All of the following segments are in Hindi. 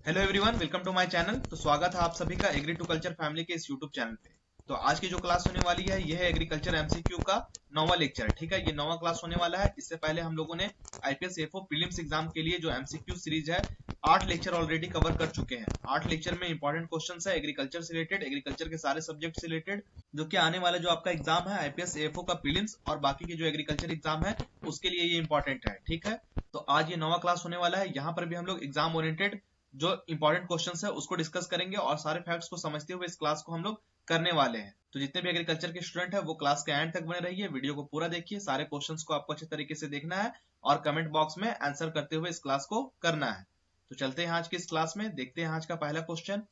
Hello everyone, welcome to my channel. तो स्वागत है आप सभी का एग्री टू कल्चर फैमिली के इस यूट्यूब चैनल पे। तो आज की जो क्लास होने वाली है यह है एग्रीकल्चर एमसीक्यू का 9वां लेक्चर। ठीक है, ये 9वां क्लास होने वाला है। इससे पहले हम लोगों ने आईपीएस एफओ प्रीलिम्स एग्जाम के लिए जो एमसीक्यू सीरीज है 8 लेक्चर ऑलरेडी कवर कर चुके हैं। 8 लेक्चर में इंपॉर्टेंट क्वेश्चन है एग्रीकल्चर से रिलेटेड, एग्रीकल्चर के सारे सब्जेक्ट से रिलेटेड, जो कि आने वाला जो आपका एग्जाम है आईपीएस एफओ का प्रीलिम्स और बाकी के जो एग्रीकल्चर एग्जाम है उसके लिए ये इंपॉर्टेंट है। ठीक है, तो आज ये 9वां क्लास होने वाला है। यहाँ पर भी हम लोग एग्जाम ओरिएंटेड जो इंपॉर्टेंट क्वेश्चंस है उसको डिस्कस करेंगे और सारे फैक्ट्स को समझते हुए इस क्लास को हम लोग करने वाले हैं। तो जितने भी एग्रीकल्चर के स्टूडेंट है वो क्लास के एंड तक बने रहिए, वीडियो को पूरा देखिए, सारे क्वेश्चंस को आपको अच्छे तरीके से देखना है और कमेंट बॉक्स में आंसर करते हुए इस क्लास को करना है। तो चलते हैं आज की इस क्लास में, देखते हैं आज का पहला क्वेश्चन।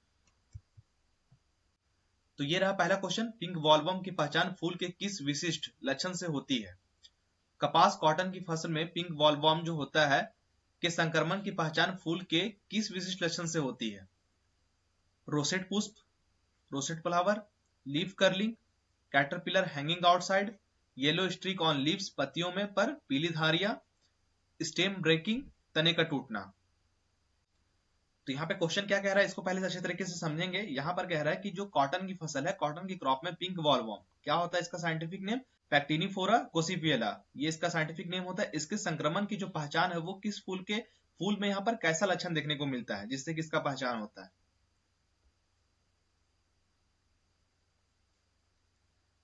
तो ये रहा पहला क्वेश्चन, पिंक वॉलवम की पहचान फूल के किस विशिष्ट लक्षण से होती है? कपास कॉटन की फसल में पिंक वॉलवॉर्म जो होता है के संक्रमण की पहचान फूल के किस विशिष्ट लक्षण से होती है? रोसेट पुष्प, rosette flower, leaf curling, caterpillar hanging outside, yellow streak on leaves पत्तियों में पर पीली धारियां, स्टेम ब्रेकिंग तने का टूटना। तो यहाँ पे क्वेश्चन क्या कह रहा है इसको पहले अच्छे तरीके से समझेंगे। यहाँ पर कह रहा है कि जो कॉटन की फसल है, कॉटन की क्रॉप में पिंक वॉलवॉर्म क्या होता है, इसका साइंटिफिक नेम पैक्टिनिफोरा गोसिपियला, ये इसका साइंटिफिक नेम होता है। इसके संक्रमण की जो पहचान है वो किस फूल के फूल में यहाँ पर कैसा लक्षण देखने को मिलता है जिससे किसका पहचान होता है?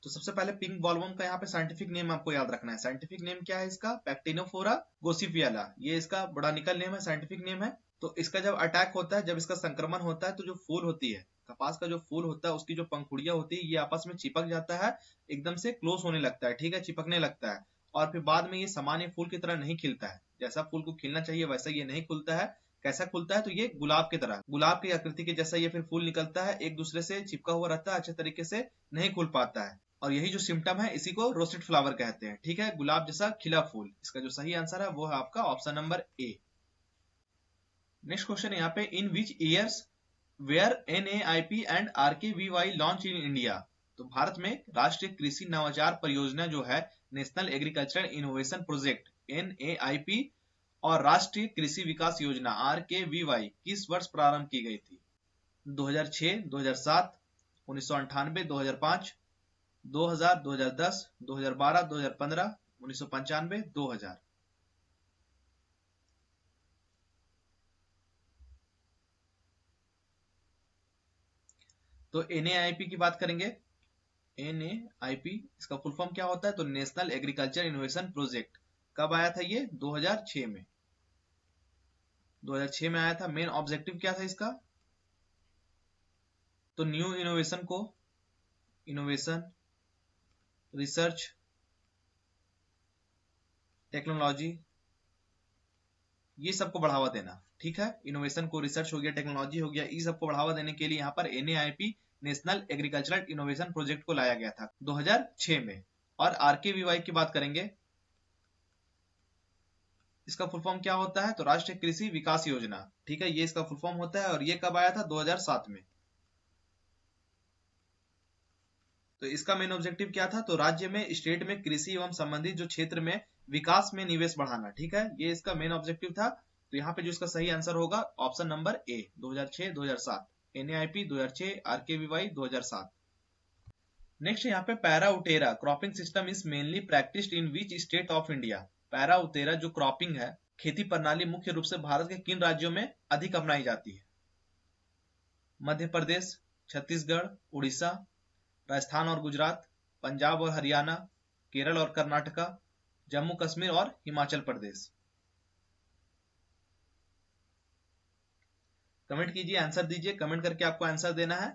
तो सबसे पहले पिंक वॉलवॉर्म का यहाँ पे साइंटिफिक नेम आपको याद रखना है। साइंटिफिक नेम क्या है इसका? पैक्टिनोफोरा गोसिपियला, ये इसका बोटानिकल नेम है, साइंटिफिक नेम है। तो इसका जब अटैक होता है, जब इसका संक्रमण होता है, तो जो फूल होती है, कपास का जो फूल होता है उसकी जो पंखुड़ियां होती है ये आपस में चिपक जाता है, एकदम से क्लोज होने लगता है। ठीक है, चिपकने लगता है और फिर बाद में ये सामान्य फूल की तरह नहीं खिलता है, जैसा फूल को खिलना चाहिए वैसा ये नहीं खुलता है। कैसा खुलता है? तो ये गुलाब की तरह, गुलाब की आकृति के जैसा ये फिर फूल निकलता है, एक दूसरे से चिपका हुआ रहता है, अच्छे तरीके से नहीं खुल पाता है। और यही जो सिम्टम है इसी को रोसेट फ्लावर कहते हैं। ठीक है, गुलाब जैसा खिला फूल। इसका जो सही आंसर है वो है आपका option number A. Next question यहाँ पे, in which years were NAIP and RKVY launch in India? तो भारत में राष्ट्रीय कृषि नवाचार परियोजना जो है national agricultural innovation project NAIP और राष्ट्रीय कृषि विकास योजना RKVY किस वर्ष प्रारंभ की गई थी? 2006, 2007, 1998, 2005, 2000, 2010, 2012, 2015, 1995, 2000। तो NAIP की बात करेंगे। NAIP इसका फुल फॉर्म क्या होता है? तो नेशनल एग्रीकल्चर इनोवेशन प्रोजेक्ट। कब आया था ये? 2006 में। 2006 में आया था। मेन ऑब्जेक्टिव क्या था इसका? तो न्यू इनोवेशन को, इनोवेशन, रिसर्च, टेक्नोलॉजी, ये सबको बढ़ावा देना। ठीक है, इनोवेशन को, रिसर्च हो गया, टेक्नोलॉजी हो गया, ये सबको बढ़ावा देने के लिए यहाँ पर NAIP national agricultural innovation project को लाया गया था 2006 में। और RKVY की बात करेंगे, इसका फुल फॉर्म क्या होता है? तो राष्ट्रीय कृषि विकास योजना। ठीक है, ये इसका फुल फॉर्म होता है और ये कब आया था? 2007 में। तो इसका मेन ऑब्जेक्टिव क्या था? तो राज्य में, स्टेट में कृषि एवं संबंधित जो क्षेत्र में विकास में निवेश बढ़ाना। ठीक है, ये इसका मेन ऑब्जेक्टिव था। तो यहाँ पे जो इसका सही आंसर होगा option number A, 2006-2007। NAIP 2006, RKVY 2007। Next यहाँ पे, paira utera cropping system is mainly practised in which state of India? Paira utera जो क्रॉपिंग है, खेती प्रणाली मुख्य रूप से भारत के किन राज्यों में अधिक अपनाई जाती है? मध्य प्रदेश, छत्तीसगढ़, उड़ीसा, राजस्थान और गुजरात, पंजाब और हरियाणा, केरल और कर्नाटका, जम्मू कश्मीर और हिमाचल प्रदेश। कमेंट कीजिए, आंसर दीजिए, कमेंट करके आपको आंसर देना है।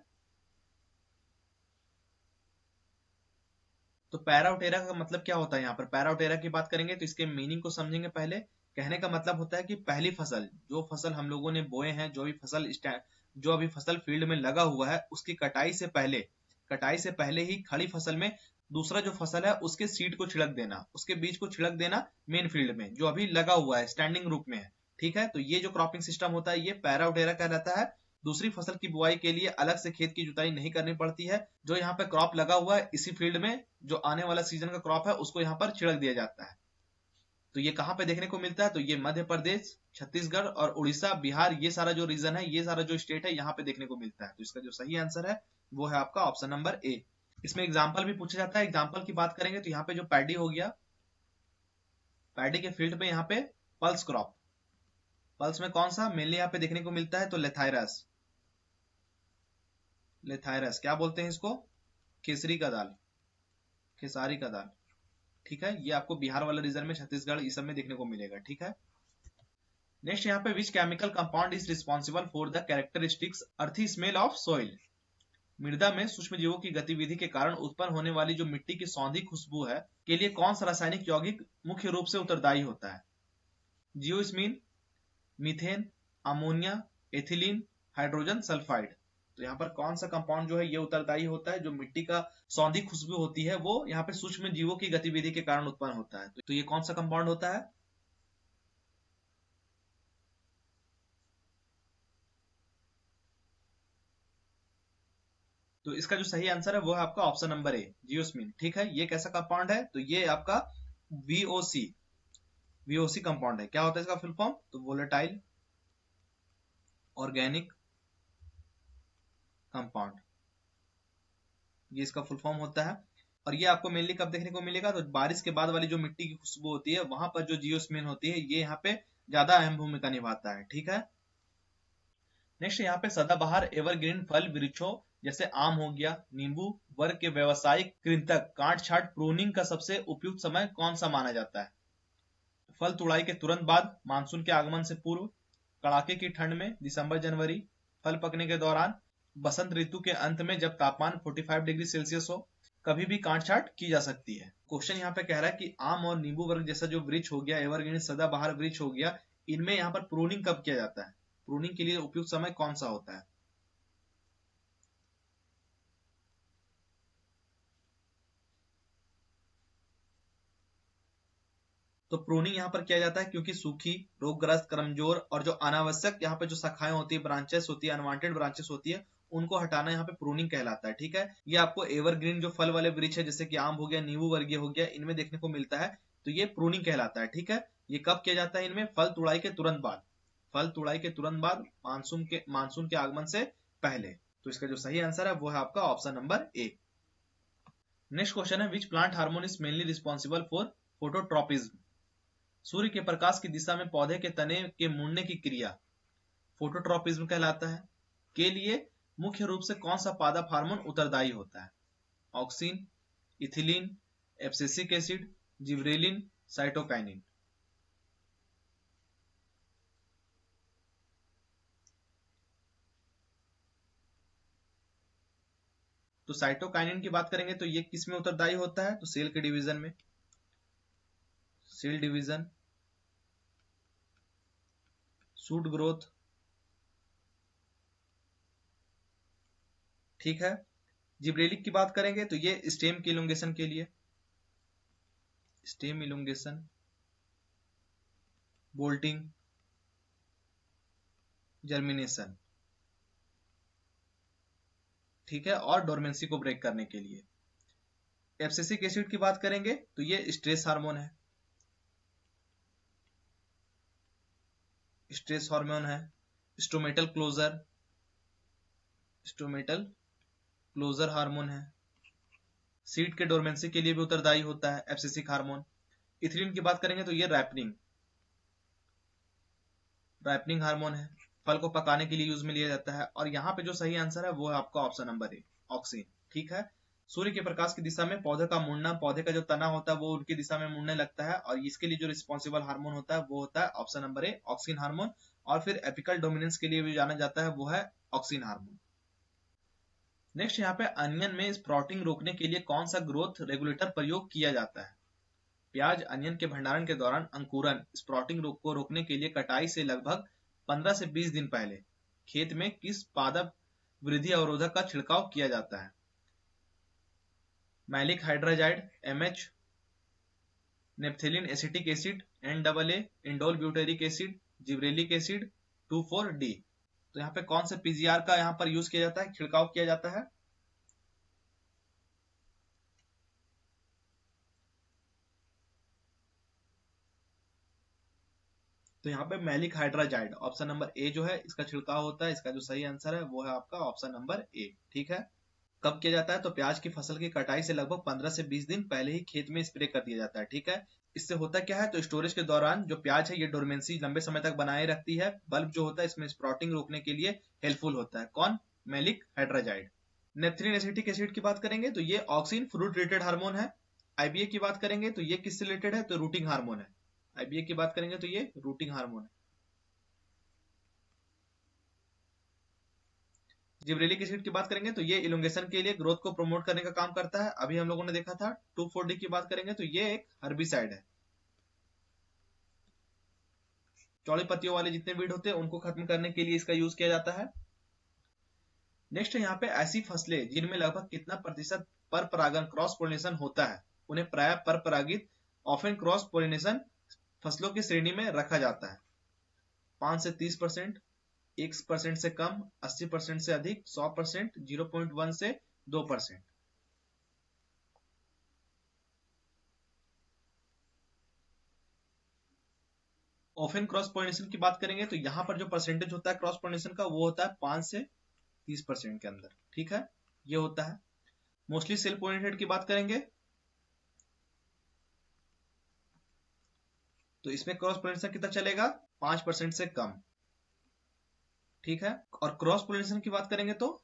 तो पैराउटेरा का मतलब क्या होता है? यहाँ पर पैराउटेरा की बात करेंगे तो इसके मीनिंग को समझेंगे पहले। कहने का मतलब होता है कि पहली फसल, जो फसल हम लोगों ने बोए हैं, जो अभी फसल फील्ड में लगा हुआ है, उसकी कटाई से पहले ही खड़ी फसल में दूसरा जो फसल है उसके सीड को छिड़क देना, उसके बीज को छिड़क देना मेन फील्ड में जो अभी लगा हुआ है, स्टैंडिंग रूप में है। ठीक है, तो ये जो क्रॉपिंग सिस्टम होता है ये पैराउटेरा कहलाता है। दूसरी फसल की बुआई के लिए अलग से खेत की जुताई नहीं करनी पड़ती है। जो यहाँ पे क्रॉप लगा हुआ है इसी फील्ड में जो आने वाला सीजन का क्रॉप है उसको यहाँ पर छिड़क दिया जाता है। तो ये कहाँ पे देखने को मिलता है? तो ये मध्य प्रदेश, छत्तीसगढ़ और उड़ीसा, बिहार, ये सारा जो रीजन है, ये सारा जो स्टेट है, यहाँ पे देखने को मिलता है। तो इसका जो सही आंसर है वो है आपका ऑप्शन नंबर ए। इसमें एग्जाम्पल भी पूछा जाता है। एग्जाम्पल की बात करेंगे तो यहाँ पे जो पैडी हो गया, पैडी के फील्ड पे यहाँ पे पल्स क्रॉप, पल्स में कौन सा मेनली यहाँ पे देखने को मिलता है? तो लेथाइरस, लेथाइरस क्या बोलते हैं इसको? केसरी का दाल, खेसारी का दाल। ठीक है, ये आपको बिहार वाला रीजन में, छत्तीसगढ़ इस सब में देखने को मिलेगा। ठीक है, नेक्स्ट यहाँ पे which chemical compound is responsible for the characteristics अर्थी स्मेल ऑफ सोइल। मृदा में सूक्ष्म जीवों की गतिविधि के कारण उत्पन्न होने वाली जो मिट्टी की सौंधी खुशबू है के लिए कौन सा रासायनिक यौगिक मुख्य रूप से उत्तरदायी होता है? Geosmin, methane, ammonia, ethylene, hydrogen sulphide. तो यहाँ पर कौन सा कंपाउंड जो है ये उत्तरदायी होता है? जो मिट्टी का सौंधी खुशबू होती है वो यहाँ पे सूक्ष्म जीवों की गतिविधि के कारण उत्पन्न होता है। तो ये कौन सा कंपाउंड होता है? तो इसका जो सही आंसर है वो है आपका ऑप्शन नंबर ए, जियोस्मीन। ठीक है, ये कैसा कंपाउंड है? तो ये आपका वीओसी, वीओसी कंपाउंड है। क्या होता है इसका फुल फॉर्म? तो वोलेटाइल ऑर्गेनिक कंपाउंड, ये इसका फुल फॉर्म होता है। और ये आपको मेनली कब देखने को मिलेगा? तो बारिश के बाद वाली जो मिट्टी की खुशबू होती है वहां पर जो जियोस्मीन होती है ये यहाँ पे ज्यादा अहम भूमिका निभाता है। ठीक है, नेक्स्ट यहाँ पे सदाबहार एवरग्रीन फल वृक्षों जैसे आम हो गया, नींबू वर्ग के व्यवसायिक कृंतक काट छाट प्रूनिंग का सबसे उपयुक्त समय कौन सा माना जाता है? फल तुड़ाई के तुरंत बाद, मानसून के आगमन से पूर्व, कड़ाके की ठंड में दिसंबर जनवरी, फल पकने के दौरान, बसंत ऋतु के अंत में जब तापमान 45 डिग्री सेल्सियस हो। कभी भी काट छाट की जा सकती है। क्वेश्चन यहाँ पे कह रहा है कि आम और नींबू वर्ग जैसा जो वृक्ष हो गया, एवरग्रीन सदाबहार वृक्ष हो गया, इनमें यहाँ पर प्रूनिंग कब किया जाता है? प्रूनिंग के लिए उपयुक्त समय कौन सा होता है? तो प्रूनिंग यहाँ पर किया जाता है क्योंकि सूखी, रोगग्रस्त, कमजोर और जो अनावश्यक यहाँ पे जो शाखाएं होती है, ब्रांचेस होती है, अनवांटेड ब्रांचेस होती है, उनको हटाना यहाँ पे प्रूनिंग कहलाता है। ठीक है, ये आपको एवरग्रीन जो फल वाले वृक्ष है जैसे कि आम हो गया, नींबू वर्गीय हो गया, इनमें देखने को मिलता है। तो ये प्रूनिंग कहलाता है। ठीक है, ये कब किया जाता है? इनमें फल तुड़ाई के तुरंत बाद, फल तुड़ाई के तुरंत बाद, मानसून के आगमन से पहले। तो इसका जो सही आंसर है वो है आपका option number A. Next question है which plant hormone is mainly responsible for phototropism. सूर्य के प्रकाश की दिशा में पौधे के तने के मुड़ने की क्रिया फोटोट्रोपिज्म कहलाता है। के लिए मुख्य रूप से कौन सा पादप हार्मोन उत्तरदायी होता है? Auxin, ethylene, abscisic acid, gibberellin, cytokinin. तो साइटोकाइनिन की बात करेंगे तो ये किस में उत्तरदायी होता है? तो सेल के डिवीजन में, सेल डिवीजन, शूट ग्रोथ। ठीक है, जिब्रेलिक की बात करेंगे तो ये स्टेम की इलोंगेशन के लिए, स्टेम इलोंगेशन, बोल्टिंग, जर्मिनेशन। ठीक है, और डोरमेंसी को ब्रेक करने के लिए। एब्सिसिक एसिड की बात करेंगे तो ये स्ट्रेस हार्मोन है, स्ट्रेस हार्मोन है। Stomatal closure, stomatal closure hormone है। सीड के डोरमेंसी के लिए भी उत्तरदायी होता है एब्सिसिक हार्मोन। इथिलीन की बात करेंगे तो ये रैपनिंग, रैपनिंग हार्मोन है, फल को पकाने के लिए यूज में लिया जाता है। और यहाँ पे जो सही आंसर है वो है आपका ऑप्शन नंबर ए, ऑक्सीन। ठीक है, सूर्य के प्रकाश की दिशा में पौधे का मुड़ना, पौधे का जो तना होता है वो उनकी दिशा में मुड़ने लगता है, और इसके लिए जो रिस्पॉन्सिबल हार्मोन होता है वो होता है ऑप्शन नंबर ए, ऑक्सीन हार्मोन। और फिर एपिकल डोमिनेंस के लिए भी जाना जाता है, वो है ऑक्सीन हार्मोन। नेक्स्ट यहाँ पे अनियन में स्प्राउटिंग रोकने के लिए कौन सा ग्रोथ रेगुलेटर प्रयोग किया जाता है? प्याज अनियन के भंडारण के दौरान अंकुरन स्प्राउटिंग को रोकने के लिए कटाई से लगभग 15 से 20 दिन पहले खेत में किस पादप वृद्धि अवरोधक का छिड़काव किया जाता है? Maleic hydrazide, MH, naphthalene acetic acid, NAA, indole butyric acid, gibberellic acid, 2,4-D। तो यहाँ पे कौन से पीजीआर का यहाँ पर यूज किया जाता है, छिड़काव किया जाता है? तो यहाँ पे maleic hydrazide option number A जो है इसका छिड़काव होता है। इसका जो सही आंसर है वो है आपका ऑप्शन नंबर ए। ठीक है, कब किया जाता है? तो प्याज की फसल की कटाई से लगभग 15 से 20 दिन पहले ही खेत में स्प्रे कर दिया जाता है। ठीक है, इससे होता क्या है? तो स्टोरेज के दौरान जो प्याज है ये डोरमेंसी लंबे समय तक बनाए रखती है। बल्ब जो होता है इसमें स्प्राउटिंग रोकने के लिए हेल्पफुल होता है। कौन? Maleic hydrazide. Naphthalene acetic acid की बात करेंगे तो ये ऑक्सिन फ्रूट रिलेटेड हार्मोन है। आईबीए की बात करेंगे तो ये किससे रिलेटेड है? तो रूटिंग हार्मोन है। आईबीए की बात करेंगे तो ये रूटिंग हार्मोन है। जिब्रेलिक एसिड की बात करेंगे तो ये इलोंगेशन के लिए, ग्रोथ को प्रमोट करने का काम करता है। अभी हम लोगों ने देखा था। 2,4-D की बात करेंगे तो ये एक हर्बिसाइड है। चौड़ी पत्तियों वाले जितने वीड होते हैं उनको खत्म करने के लिए इसका यूज किया जाता है। नेक्स्ट यहाँ पे ऐसी फसलें जिनमें लगभग कितना प्रतिशत पर परागण क्रॉस पोलिनेशन होता है, उन्हें प्राय पर परागित ऑफन क्रॉस पोलिनेशन फसलों की श्रेणी में रखा जाता है। 5 से 30%, 1% से कम, 80% से अधिक, 100%, 0.1 से 2%। ऑफन क्रॉस पोलिनेशन की बात करेंगे तो यहाँ पर जो परसेंटेज होता है क्रॉस पोलिनेशन का वो होता है 5 से 30% के अंदर। ठीक है, ये होता है। मोस्टली सेल्फ पोलिनेटेड की बात करेंगे तो इसमें क्रॉस पोलिनेशन कितना चलेगा? 5% से कम। ठीक है, और क्रॉस पोलिनेशन की बात करेंगे तो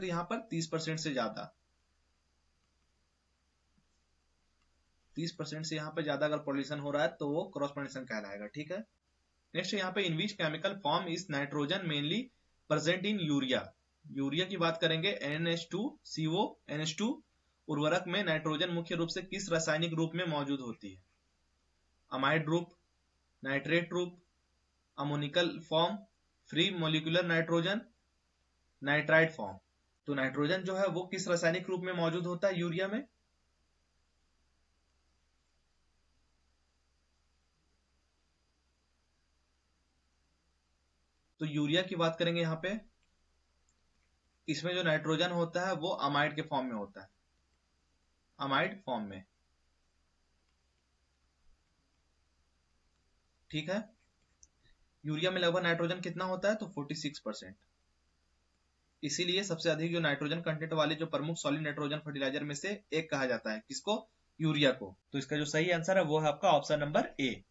यहाँ पर 30% से ज्यादा, 30% से यहाँ पे ज्यादा अगर पोल्यूशन हो रहा है तो वो क्रॉस पोलिनेशन कहलाएगा। ठीक है, नेक्स्ट यहाँ पे in which chemical form is nitrogen mainly present in urea. Urea की बात करेंगे NH2CO NH2 उर्वरक में नाइट्रोजन मुख्य रूप से किस रासायनिक रूप में मौजूद होती है? अमाइड रूप, नाइट्रेट रूप, ammoniacal form, free molecular nitrogen, nitrite form. तो नाइट्रोजन जो है वो किस रासायनिक रूप में मौजूद होता है यूरिया में? तो यूरिया की बात करेंगे यहाँ पे, इसमें जो नाइट्रोजन होता है वो अमाइड के फॉर्म में होता है, अमाइड फॉर्म में। ठीक है, यूरिया में लगभग नाइट्रोजन कितना होता है? तो 46%। इसीलिए सबसे अधिक जो नाइट्रोजन कंटेंट वाले जो प्रमुख सॉलिड नाइट्रोजन फर्टिलाइजर में से एक कहा जाता है। किसको? यूरिया को। तो इसका जो सही आंसर है वो है आपका ऑप्शन नंबर ए।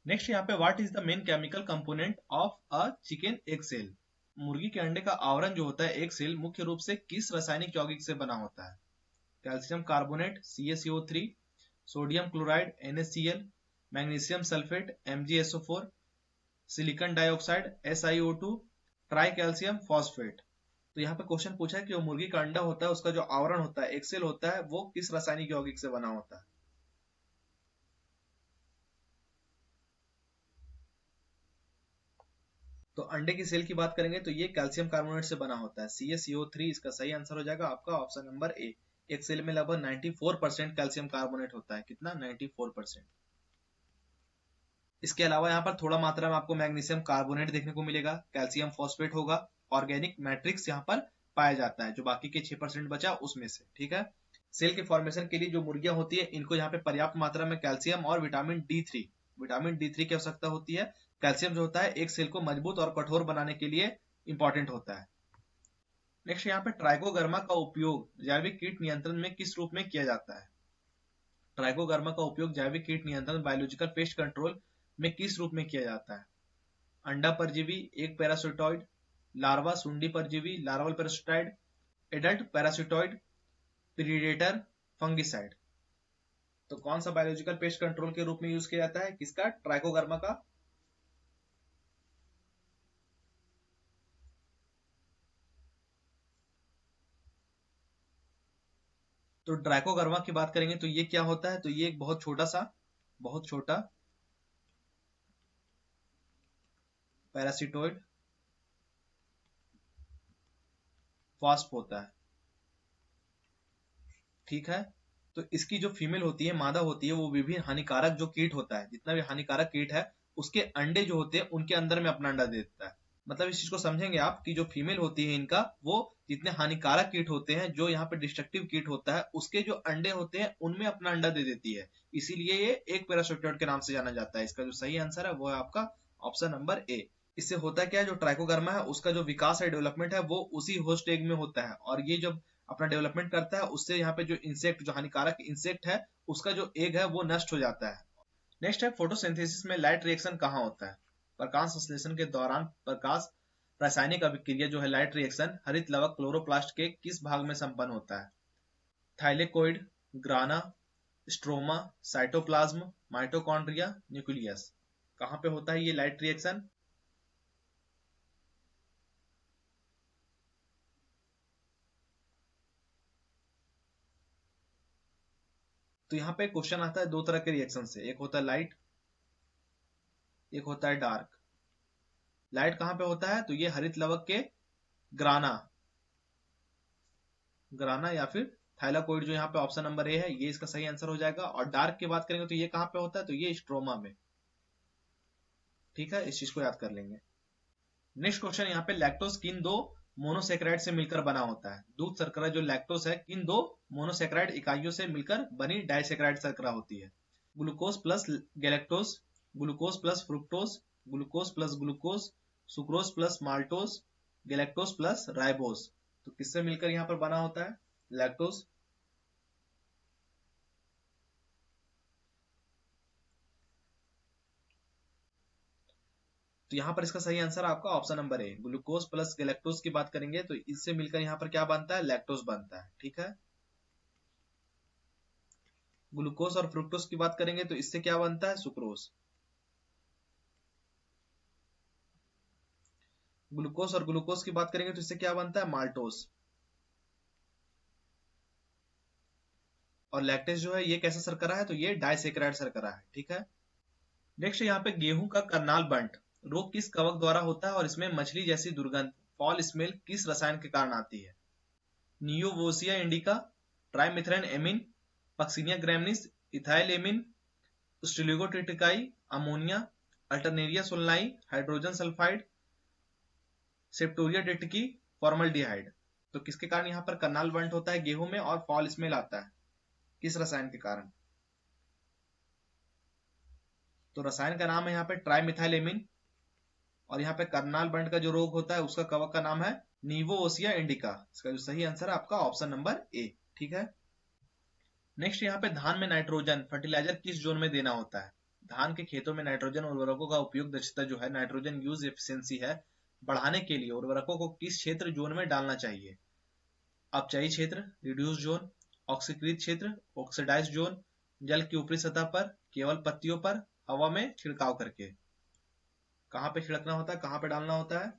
नेक्स्ट यहाँ पे what is the main chemical component of a chicken egg shell. मुर्गी के अंडे का आवरण जो होता है एग सेल मुख्य रूप से किस रासायनिक यौगिक से बना होता है? Calcium carbonate CaCO3, sodium chloride NaCl, magnesium sulphate MgSO4, silicon dioxide SiO2, try calcium phosphate. तो यहाँ पे क्वेश्चन पूछा है कि वो मुर्गी का अंडा होता है उसका जो आवरण होता है एक्सेल होता है वो किस रासायनिक यौगिक से बना होता है? तो अंडे की सेल की बात करेंगे तो ये कैल्शियम कार्बोनेट से बना होता है। CaCO3 इसका सही आंसर हो जाएगा आपका ऑप्शन नंबर ए। एक सेल में लगभग 94% कैल्शियम कार्बोनेट होता है। कितना? 94%। इसके अलावा यहाँ पर थोड़ा मात्रा में आपको मैग्नीशियम कार्बोनेट देखने को मिलेगा, कैल्शियम फॉस्फेट होगा, ऑर्गेनिक मैट्रिक्स यहाँ पर पाया जाता है जो बाकी के 6% बचा उसमें से। ठीक है, सेल के फॉर्मेशन के लिए जो मुर्गियां होती है इनको यहाँ पे पर्याप्त मात्रा में कैल्शियम और विटामिन डी थ्री की आवश्यकता होती है। कैल्शियम जो होता है एक सेल को मजबूत और कठोर बनाने के लिए इंपॉर्टेंट होता है। नेक्स्ट यहाँ पे ट्राइकोगर्मा का उपयोग जैविक कीट नियंत्रण में किस रूप में किया जाता है? ट्राइकोगर्मा का उपयोग जैविक कीट नियंत्रण बायोलॉजिकल पेस्ट कंट्रोल में किस रूप में किया जाता है? अंडा परजीवी, एक पैरासिटॉइड, लार्वा सुंडी परजीवी, larval parasitoid, adult parasitoid, predator, fungicide. तो कौन सा बायोलॉजिकल पेस्ट कंट्रोल के रूप में यूज किया जाता है? किसका? ट्राइकोगर्मा का। तो ट्राइकोगर्मा की बात करेंगे तो ये क्या होता है? तो ये एक बहुत छोटा पैरासिटोइड वास्प होता है। ठीक है, तो इसकी जो फीमेल होती है, मादा होती है, वो विभिन्न हानिकारक जो कीट होता है, जितना भी हानिकारक कीट है उसके अंडे जो होते हैं उनके अंदर में अपना अंडा दे देता है। मतलब इस चीज को समझेंगे आप कि जो फीमेल होती है इनका, वो जितने हानिकारक कीट होते हैं, जो यहाँ पे डिस्ट्रक्टिव कीट होता है, उसके जो अंडे होते हैं उनमें अपना अंडा दे देती है। इसीलिए ये एक पैरासाइटोइड के नाम से जाना जाता है। इसका जो सही आंसर है वो है आपका ऑप्शन नंबर ए। इससे होता क्या है, जो ट्राइकोगर्मा है उसका जो विकास है, डेवलपमेंट है, वो उसी होस्ट एग में होता है, और ये जब अपना डेवलपमेंट करता है उससे यहाँ पे जो इंसेक्ट, जो हानिकारक इंसेक्ट है, उसका जो एग है वो नष्ट हो जाता है। नेक्स्ट है फोटोसिंथेसिस में लाइट रिएक्शन कहाँ होता है? प्रकाश संश्लेषण के दौरान प्रकाश रासायनिक अभिक्रिया जो है लाइट रिएक्शन हरित लवक क्लोरोप्लास्ट के किस भाग में संपन्न होता है? Thylakoid, ग्राना, stroma, cytoplasm, mitochondria, nucleus. कहाँ पे होता है ये लाइट रिएक्शन? तो यहाँ पे क्वेश्चन आता है दो तरह के रिएक्शन से, एक होता है लाइट, एक होता है डार्क। लाइट कहाँ पे होता है? तो ये हरित लवक के ग्राना, ग्राना या फिर थाइलाकोइड, जो यहाँ पे ऑप्शन नंबर ए है, ये इसका सही आंसर हो जाएगा। और डार्क की बात करेंगे तो ये कहाँ पे होता है? तो ये स्ट्रोमा में। ठीक है, इस चीज को याद कर लेंगे। नेक्स्ट क्वेश्चन यहाँ पे, लैक्टोज किन दो मोनोसेक्राइड से मिलकर बना होता है? दूध शर्करा जो लैक्टोज है, किन दो मोनोसेक्राइड इकाइयों से मिलकर बनी डाइसेक्राइड शर्करा होती है? Glucose plus galactose, glucose plus fructose, glucose plus glucose, sucrose plus maltose, galactose plus ribose. तो किससे मिलकर यहाँ पर बना होता है लैक्टोज? तो यहाँ पर इसका सही आंसर आपका ऑप्शन नंबर ए, ग्लूकोज प्लस गैलेक्टोज की बात करेंगे तो इससे मिलकर यहाँ पर क्या बनता है? लैक्टोज बनता है। ठीक है, ग्लूकोज और फ्रुक्टोज की बात करेंगे तो इससे क्या बनता है? सुक्रोज। ग्लूकोज और ग्लूकोज की बात करेंगे तो इससे क्या बनता है? माल्टोज। और लैक्टेज जो है ये कैसा शर्करा है? तो ये डाइसेक्राइड शर्करा है। ठीक है, नेक्स्ट यहाँ पे, गेहूं का करनाल बंट रोग किस कवक द्वारा होता है और इसमें मछली जैसी दुर्गंध, फॉल स्मेल किस रसायन के कारण आती है? Neovossia indica, trimethyl amine, Puccinia graminis, ethyl amine, Ustilago tritici, ammonia, Alternaria solani, hydrogen sulphide, Septoria डेटिकी, फॉर्मल्डिहाइड। तो किसके कारण यहाँ पर करनाल बंट होता है गेहूं में और फॉल स्मेल आता है? किस रसायन के कारण? तो रसायन का नाम है यहाँ पे ट्राइमिथाइलेमिन, और यहाँ पे करनाल बंट का जो रोग होता है उसका कवक का नाम है नीवोसिया इंडिका। इसका जो सही आंसर है आपका ऑप्शन नंबर ए। ठीक है, नेक्स्ट यहाँ पे, धान में नाइट्रोजन फर्टिलाइजर किस जोन में देना होता है? धान के खेतों में नाइट्रोजन उर्वरकों का उपयोग दक्षता जो है, नाइट्रोजन यूज एफिशिएंसी है, बढ़ाने के लिए उर्वरकों को किस क्षेत्र जोन में डालना चाहिए? अपचयी क्षेत्र, रिड्यूस जोन, ऑक्सीकृत क्षेत्र, ऑक्सीडाइज जोन, जल की ऊपरी सतह पर, केवल पत्तियों पर, हवा में छिड़काव करके। कहाँ पे छिड़कना होता है, कहाँ पे डालना होता है?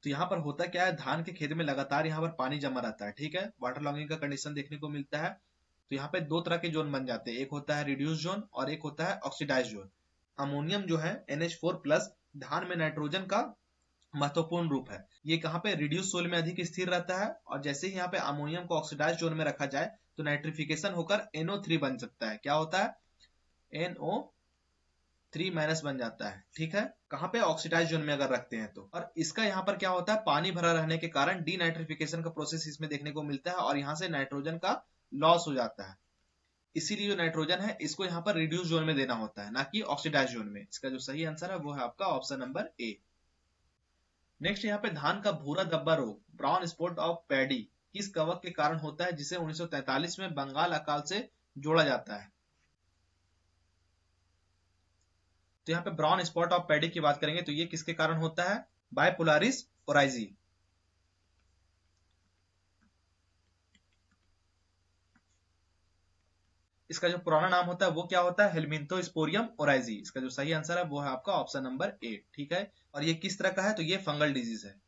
तो यहाँ पर होता क्या है, धान के खेत में लगातार यहाँ पर पानी जमा रहता है। ठीक है, वाटर लॉगिंग का कंडीशन देखने को मिलता है। तो यहाँ पे दो तरह के जोन बन जाते हैं, एक होता है रिड्यूस जोन और एक होता है ऑक्सीडाइज जोन। अमोनियम जो है NH4+ धान में नाइट्रोजन का महत्वपूर्ण रूप है। ये कहाँ पे? रिड्यूस सोइल में अधिक स्थिर रहता है, और जैसे ही यहाँ पे अमोनियम को ऑक्सीडाइज जोन में रखा जाए तो नाइट्रिफिकेशन होकर NO3 बन सकता है। क्या होता है? NO3- बन जाता है। ठीक है, कहाँ पे? ऑक्सीडाइज जोन में अगर रखते हैं तो। और इसका यहाँ पर क्या होता है, पानी भरा रहने के कारण डीनाइट्रिफिकेशन का प्रोसेस इसमें देखने को मिलता है, और यहाँ से नाइट्रोजन का लॉस हो जाता है। इसीलिए जो नाइट्रोजन है इसको यहाँ पर रिड्यूस जोन में देना होता है, ना कि ऑक्सीडाइज जोन में। इसका जो सही आंसर है वो है आपका ऑप्शन नंबर ए। नेक्स्ट यहाँ पे, धान का भूरा धब्बा रोग, ब्राउन स्पॉट ऑफ पैडी, किस कवक के कारण होता है जिसे 1943 में बंगाल अकाल से जोड़ा जाता है? तो यहाँ पे ब्राउन स्पॉट ऑफ पैडी की बात करेंगे तो ये किसके कारण होता है? बायपोलारिस ओराइजी। इसका जो पुराना नाम होता है वो क्या होता है? हेलमिंथोस्पोरियम ओराइजी। इसका जो सही आंसर है वो है आपका ऑप्शन नंबर ए। ठीक है, और ये किस तरह का है? तो ये फंगल डिजीज है।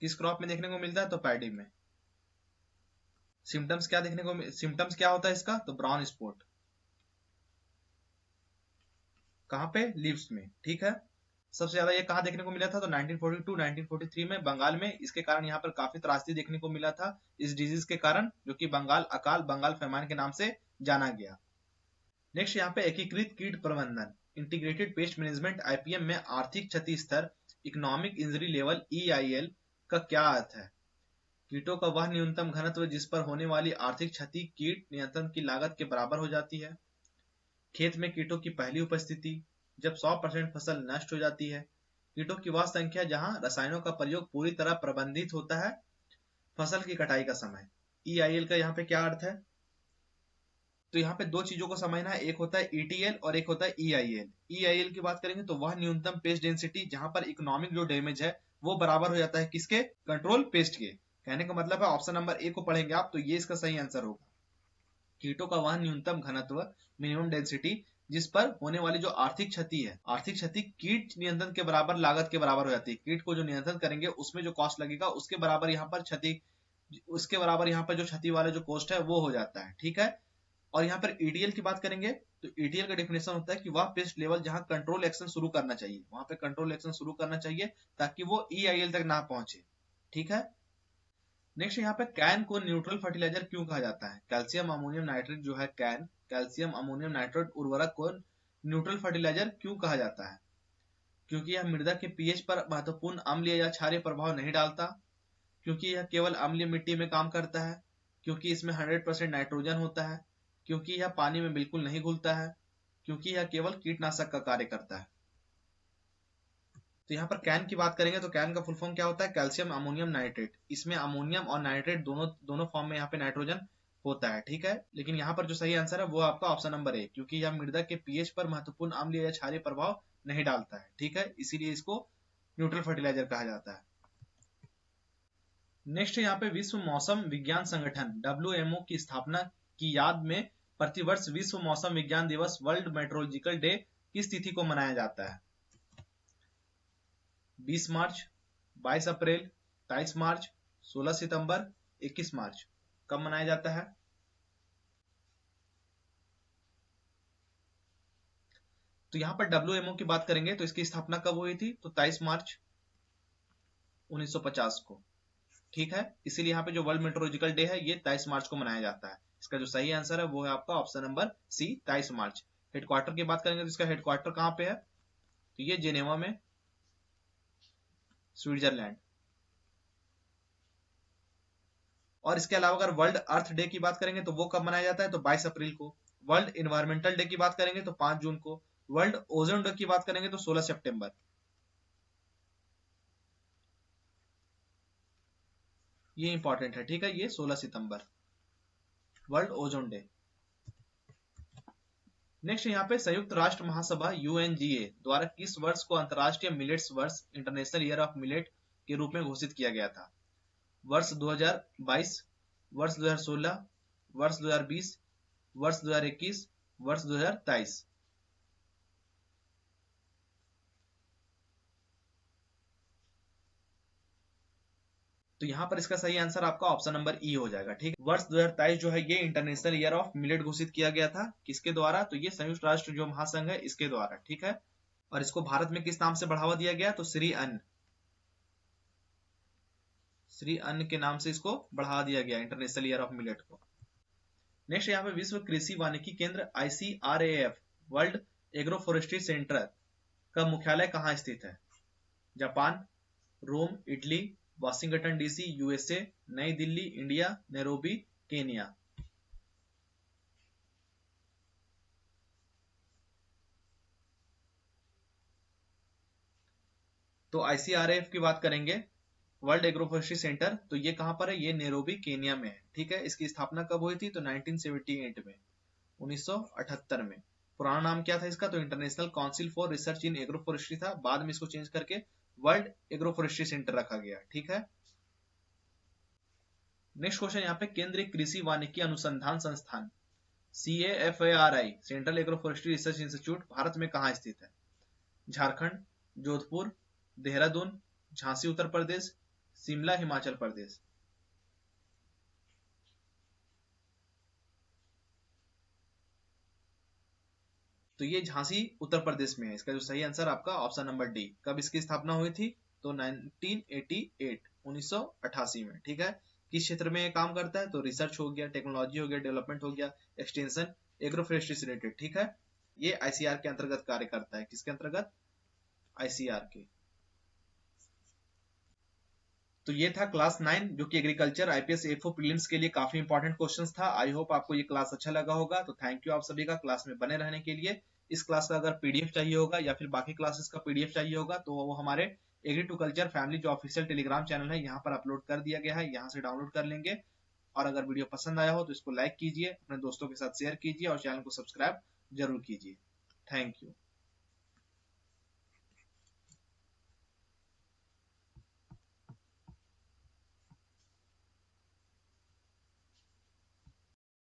किस क्रॉप में देखने को मिलता है? तो पैडी में। सिम्टम्स क्या देखने को, सिम्टम्स क्या होता है इसका? तो ब्राउन स्पॉट। कहाँ पे? लीव्स में। ठीक है, सबसे ज्यादा ये कहाँ देखने को मिला था, तो 1942 1943 में बंगाल में। इसके कारण यहाँ पर काफी त्रासदी देखने को मिला था इस डिजीज के कारण, जो कि बंगाल अकाल, बंगाल फैमान के नाम से जाना गया। नेक्स्ट यहाँ पे एकीकृत कीट प्रबंधन, इंटीग्रेटेड पेस्ट मैनेजमेंट, आईपीएम में आर्थिक क्षति स्तर, इकोनॉमिक इंजरी लेवल, ईआईएल का क्या अर्थ है? कीटों का वह न्यूनतम घनत्व जिस पर होने वाली आर्थिक क्षति कीट नियंत्रण की लागत के बराबर हो जाती है। खेत में कीटों की पहली उपस्थिति, जब 100% फसल नष्ट हो जाती है। कीटों की वह संख्या जहां रसायनों का प्रयोग पूरी तरह प्रबंधित होता है। फसल की कटाई का समय। ईआईएल का यहाँ पे क्या अर्थ है? तो यहाँ पे दो चीजों को समझना है, एक होता है ईटीएल और एक होता है ईआईएल। ईआईएल की बात करेंगे तो वह न्यूनतम पेस्ट डेंसिटी जहां पर इकोनॉमिक जो डैमेज है वो बराबर हो जाता है किसके? कंट्रोल पेस्ट के। कहने का मतलब है ऑप्शन नंबर ए को पढ़ेंगे आप तो ये इसका सही आंसर होगा। कीटों का वह न्यूनतम घनत्व, मिनिमम डेंसिटी, जिस पर होने वाली जो आर्थिक क्षति है, आर्थिक क्षति कीट नियंत्रण के बराबर लागत के बराबर हो जाती है। कीट को जो नियंत्रण करेंगे उसमें जो कॉस्ट लगेगा उसके बराबर यहाँ पर क्षति, उसके बराबर यहाँ पर जो क्षति वाला जो कॉस्ट है वो हो जाता है। ठीक है। और यहाँ पर ईटीएल की बात करेंगे तो ईटीएल का डेफिनेशन होता है कि वह पेस्ट लेवल जहां कंट्रोल एक्शन शुरू करना चाहिए, वहां पे कंट्रोल एक्शन शुरू करना चाहिए ताकि वो ईआईएल तक ना पहुंचे। ठीक है। नेक्स्ट यहाँ पे कैन को न्यूट्रल फर्टिलाइजर क्यों कहा जाता है? कैल्शियम अमोनियम नाइट्रेट जो है कैन, कैल्शियम अमोनियम नाइट्रेट उर्वरक को न्यूट्रल फर्टिलाइजर क्यों कहा जाता है? क्योंकि यह मृदा के पीएच पर महत्वपूर्ण अम्लीय या क्षारीय प्रभाव नहीं डालता, क्योंकि यह केवल अम्लीय मिट्टी में काम करता है, क्योंकि इसमें 100% नाइट्रोजन होता है, क्योंकि यह पानी में बिल्कुल नहीं घुलता है, क्योंकि यह केवल कीटनाशक का कार्य करता है। तो यहाँ पर कैन की बात करेंगे तो कैन का फुल फॉर्म क्या होता है? Calcium ammonium nitrate. इसमें अमोनियम और नाइट्रेट दोनों दोनों फॉर्म में यहाँ पे नाइट्रोजन होता है। ठीक है। लेकिन यहाँ पर जो सही आंसर है वो आपका ऑप्शन नंबर ए, क्योंकि यह मृदा के पीएच पर महत्वपूर्ण अम्लीय या क्षारीय प्रभाव नहीं डालता है। ठीक है, इसीलिए इसको न्यूट्रल फर्टिलाइजर कहा जाता है। नेक्स्ट यहाँ पे विश्व मौसम विज्ञान संगठन WMO की स्थापना की याद में प्रतिवर्ष विश्व मौसम विज्ञान दिवस, वर्ल्ड मेट्रोलॉजिकल डे, किस तिथि को मनाया जाता है? 20 मार्च, 22 अप्रैल, 23 मार्च, 16 सितंबर, 21 मार्च। कब मनाया जाता है? तो यहाँ पर WMO की बात करेंगे तो इसकी स्थापना कब हुई थी? तो 23 मार्च 1950 को। ठीक है, इसीलिए यहाँ पे जो वर्ल्ड मेट्रोलॉजिकल डे है ये 23 मार्च को मनाया जाता है। इसका जो सही आंसर है वो है आपका ऑप्शन नंबर सी, 23 मार्च। हेडक्वार्टर की बात करेंगे तो इसका हेडक्वार्टर कहाँ पे है? तो ये जेनेवा में, स्विट्जरलैंड। और इसके अलावा अगर वर्ल्ड अर्थ डे की बात करेंगे तो वो कब मनाया जाता है? तो 22 अप्रैल को। वर्ल्ड इन्वायरमेंटल डे की बात करेंगे तो 5 जून को। वर्ल्ड ओजोन डे की बात करेंगे तो 16 सितंबर। ये इंपॉर्टेंट है। ठीक है, ये 16 सितंबर वर्ल्ड ओजोन डे। नेक्स्ट यहाँ पे संयुक्त राष्ट्र महासभा UNGA द्वारा किस वर्ष को अंतरराष्ट्रीय मिलेट्स वर्ष, इंटरनेशनल ईयर ऑफ मिलेट के रूप में घोषित किया गया था? वर्ष 2022, वर्ष 2016, वर्ष 2020, वर्ष 2021, वर्ष 2023। तो यहाँ पर इसका सही आंसर आपका ऑप्शन नंबर ई हो जाएगा। ठीक, वर्ष 2023 जो है ये इंटरनेशनल ईयर ऑफ मिलेट घोषित किया गया था। किसके द्वारा? तो ये संयुक्त राष्ट्र जो महासंघ है इसके द्वारा। ठीक है, और इसको भारत में किस नाम से बढ़ावा दिया गया? तो श्री अन्न, श्री अन्न के नाम से इसको बढ़ावा दिया गया इंटरनेशनल ईयर ऑफ मिलेट को। नेक्स्ट यहाँ पे विश्व कृषि वानिकी केंद्र ICRAF world agro forestry centre का मुख्यालय कहाँ स्थित है? जापान, रोम, इटली, वाशिंगटन DC USA, नई दिल्ली इंडिया, नैरोबी केनिया। तो ICRAF की बात करेंगे, वर्ल्ड एग्रो फॉरेस्ट्री सेंटर, तो ये कहां पर है? ये नैरोबी केनिया में है। ठीक है, इसकी स्थापना कब हुई थी? तो 1978 में, 1978 में। पुराना नाम क्या था इसका? तो international council for research in agro forestry था। बाद में इसको चेंज करके वर्ल्ड एग्रो फॉरेस्ट्री सेंटर रखा गया। ठीक है। नेक्स्ट क्वेश्चन यहाँ पे केंद्रीय कृषि वानिकी अनुसंधान संस्थान CAFARI central agro forestry research institute Bharat में कहाँ स्थित है? झारखंड, जोधपुर, देहरादून, झांसी उत्तर प्रदेश, शिमला हिमाचल प्रदेश। तो तो ये झांसी उत्तर प्रदेश में है। इसका जो सही आंसर आपका ऑप्शन नंबर डी। कब इसकी स्थापना हुई थी? तो 1988 में। ठीक है, किस क्षेत्र में ये काम करता है? तो रिसर्च हो गया, टेक्नोलॉजी हो गया, डेवलपमेंट हो गया, एक्सटेंशन, एग्रोफोरेस्ट्री से रिलेटेड। ठीक है, ये आईसीआर के अंतर्गत कार्य करता है। किसके अंतर्गत? आईसीआर के। तो ये था क्लास 9 जो कि एग्रीकल्चर आईपीएस एफओ प्रीलिम्स के लिए काफी इंपॉर्टेंट क्वेश्चंस था। आई होप आपको ये क्लास अच्छा लगा होगा। तो थैंक यू आप सभी का क्लास में बने रहने के लिए। इस क्लास का अगर पीडीएफ चाहिए होगा या फिर बाकी क्लासेस का पीडीएफ चाहिए होगा तो वो हमारे एग्री टू कल्चर फैमिली जो ऑफिशियल टेलीग्राम चैनल है यहाँ पर अपलोड कर दिया गया है, यहाँ से डाउनलोड कर लेंगे। और अगर वीडियो पसंद आया हो तो इसको लाइक कीजिए, अपने दोस्तों के साथ शेयर कीजिए और चैनल को सब्सक्राइब जरूर कीजिए। Thank you.